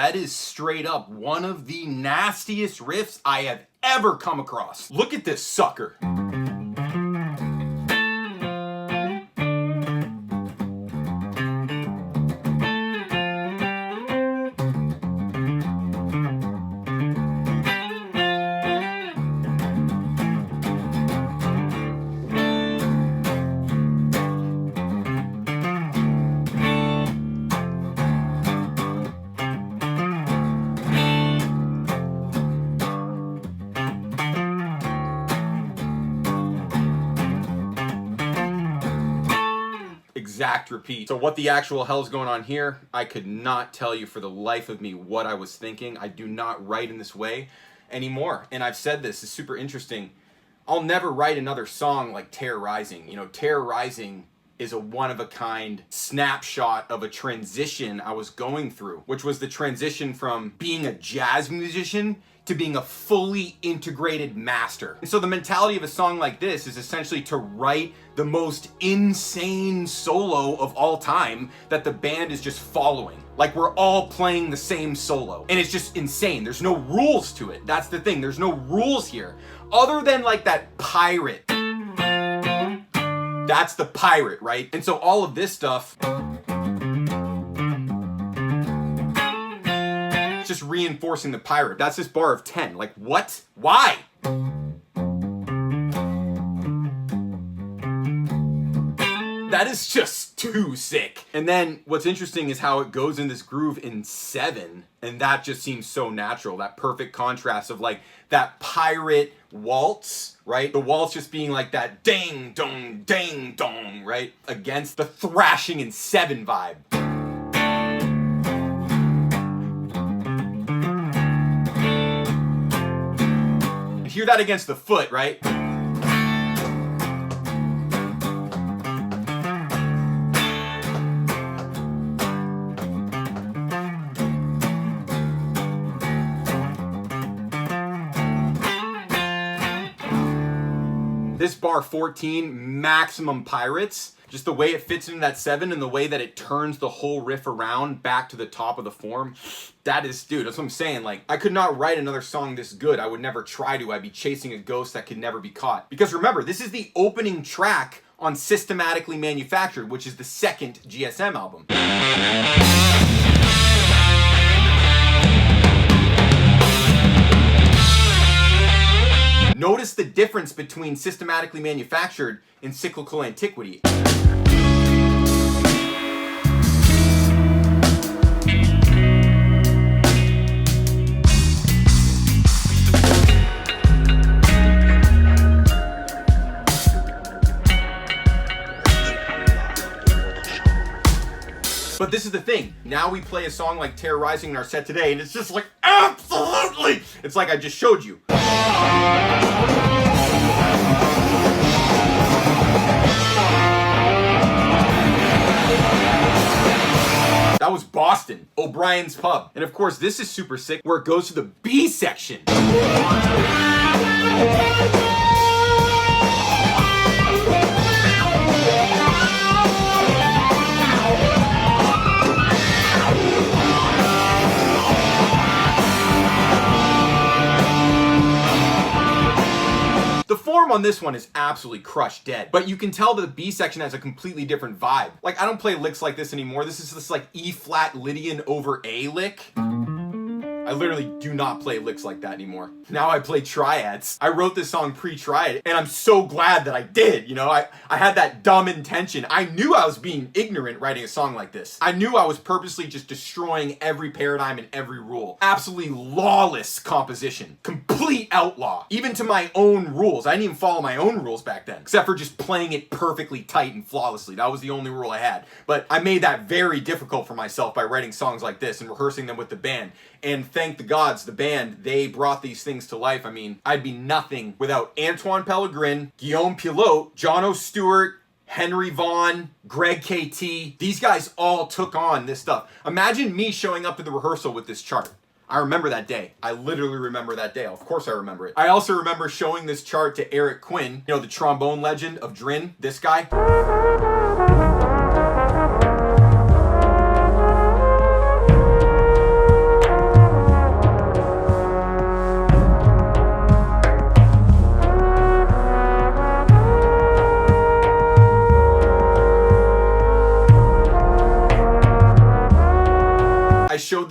that is straight up one of the nastiest riffs I have ever come across. Look at this sucker. Exact repeat. So what the actual hell's going on here, I could not tell you for the life of me what I was thinking. I do not write in this way anymore. And I've said this, it's super interesting. I'll never write another song like Terrorizing. You know, Terrorizing is a one-of-a-kind snapshot of a transition I was going through, which was the transition from being a jazz musician to being a fully integrated master. And so the mentality of a song like this is essentially to write the most insane solo of all time that the band is just following. Like we're all playing the same solo. And it's just insane. There's no rules to it. That's the thing. There's no rules here. Other than like that pirate. That's the pirate, right? And so all of this stuff, just reinforcing the pirate. That's this bar of 10. Like, what? Why? That is just too sick. And then what's interesting is how it goes in this groove in 7, and that just seems so natural. That perfect contrast of like that pirate waltz, right? The waltz just being like that ding dong, right? Against the thrashing in 7 vibe. Hear that against the foot, right? This bar 14, maximum pirates. Just the way it fits into that 7 and the way that it turns the whole riff around back to the top of the form. That is, dude, that's what I'm saying. Like, I could not write another song this good. I would never try to. I'd be chasing a ghost that could never be caught. Because remember, this is the opening track on Systematically Manufactured, which is the 2nd GSM album. Notice the difference between Systematically Manufactured and Cyclical Antiquity. But this is the thing. Now we play a song like Terrorizing in our set today, and it's just like, absolutely! It's like I just showed you. That was Boston, O'Brien's Pub. And of course, this is super sick, where it goes to the B section. The form on this one is absolutely crushed dead, but you can tell that the B section has a completely different vibe. Like, I don't play licks like this anymore. This is this like E flat Lydian over A lick. I literally do not play licks like that anymore. Now I play triads. I wrote this song pre-triad, and I'm so glad that I did. You know, I had that dumb intention. I knew I was being ignorant writing a song like this. I knew I was purposely just destroying every paradigm and every rule. Absolutely lawless composition. Complete outlaw. Even to my own rules. I didn't even follow my own rules back then, except for just playing it perfectly tight and flawlessly. That was the only rule I had. But I made that very difficult for myself by writing songs like this and rehearsing them with the band. And thank the gods, the band, they brought these things to life. I mean, I'd be nothing without Antoine Pellegrin, Guillaume Pilote, John O'Stewart, Henry Vaughn, Greg KT. These guys all took on this stuff. Imagine me showing up to the rehearsal with this chart. I remember that day. I literally remember that day. Of course I remember it. I also remember showing this chart to Eric Quinn, you know, the trombone legend of Drin, this guy.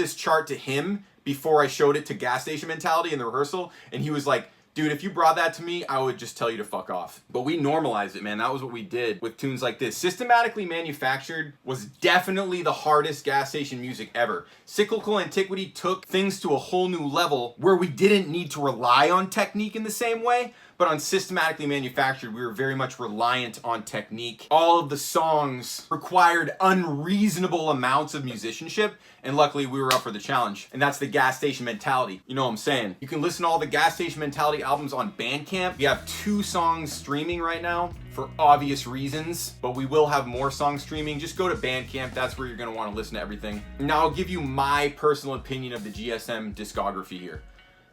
this chart to him before I showed it to Gas Station Mentality in the rehearsal, and he was like, dude, if you brought that to me, I would just tell you to fuck off. But we normalized it, man. That was what we did with tunes like this. Systematically Manufactured was definitely the hardest gas station music ever. Cyclical Antiquity took things to a whole new level where we didn't need to rely on technique in the same way, but on Systematically Manufactured, we were very much reliant on technique. All of the songs required unreasonable amounts of musicianship, and luckily we were up for the challenge. And that's the Gas Station Mentality. You know what I'm saying? You can listen to all the Gas Station Mentality albums on Bandcamp. We have 2 songs streaming right now for obvious reasons, but we will have more songs streaming. Just go to Bandcamp. That's where you're gonna wanna listen to everything. Now I'll give you my personal opinion of the GSM discography here.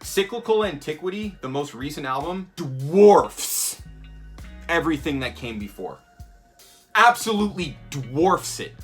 Cyclical Antiquity, the most recent album, dwarfs everything that came before. Absolutely dwarfs it.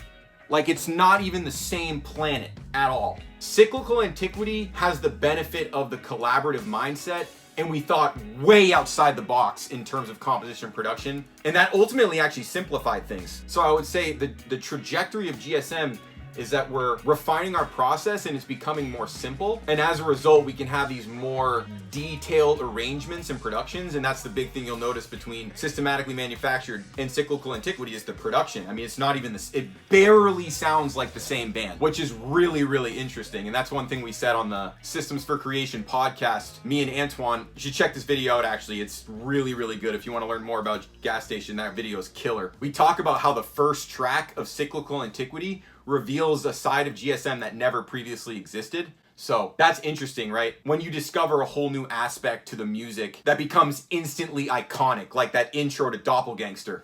Like it's not even the same planet at all. Cyclical Antiquity has the benefit of the collaborative mindset, and we thought way outside the box in terms of composition and production, and that ultimately actually simplified things. So I would say the trajectory of GSM is that we're refining our process and it's becoming more simple. And as a result, we can have these more detailed arrangements and productions. And that's the big thing you'll notice between Systematically Manufactured and Cyclical Antiquity is the production. I mean, it's not even this, it barely sounds like the same band, which is really, really interesting. And that's one thing we said on the Systems for Creation podcast. Me and Antoine, you should check this video out actually. It's really, really good. If you want to learn more about Gas Station, that video is killer. We talk about how the first track of Cyclical Antiquity reveals a side of GSM that never previously existed. So that's interesting, right? When you discover a whole new aspect to the music that becomes instantly iconic, like that intro to Doppelgangster.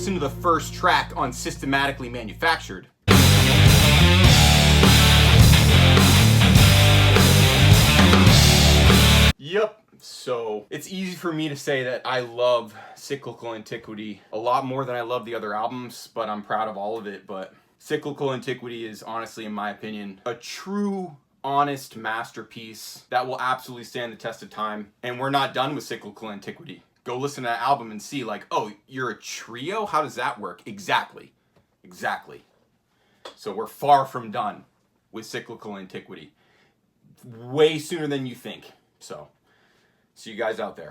listen to the first track on Systematically Manufactured. Yep. So it's easy for me to say that I love Cyclical Antiquity a lot more than I love the other albums, but I'm proud of all of it. But Cyclical Antiquity is honestly, in my opinion, a true, honest masterpiece that will absolutely stand the test of time. And we're not done with Cyclical Antiquity. Go listen to that album and see, like, oh, you're a trio? How does that work? Exactly. Exactly. So we're far from done with Cyclical Antiquity. Way sooner than you think. So, see you guys out there.